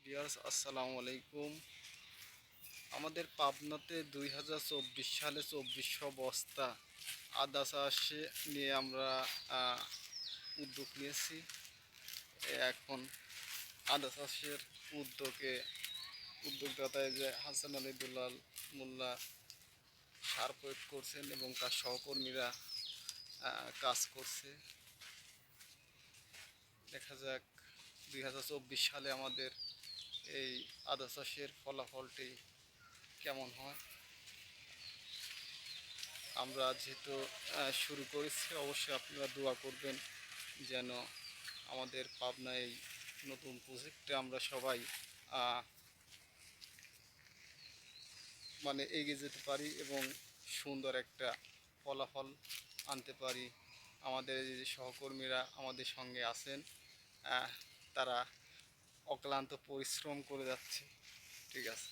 Viewers আসসালামু আলাইকুম। আমাদের পাবনাতে 2024 সালে 2400 বস্তা আদা চাষে নিয়ে আমরা উদ্যোগ নিয়েছি। এখন আদা চাষের উদ্যোগদাতায় যে হাসান আলী দুলাল মোল্লা সার প্রয়োগ করছেন এবং তার সহকর্মীরা কাজ করছে। দেখা যাক 2024 সালে আমাদের এই আদা চাষের ফলাফলটি কেমন হয়। আমরা যেহেতু শুরু করেছি, অবশ্যই আপনারা দোয়া করবেন যেন আমাদের পাবনায় এই নতুন প্রজেক্টে আমরা সবাই এগিয়ে যেতে পারি এবং সুন্দর একটা ফলাফল আনতে পারি। আমাদের যে সহকর্মীরা আমাদের সঙ্গে আছেন, তারা অক্লান্ত পরিশ্রম করে যাচ্ছে। ঠিক আছে।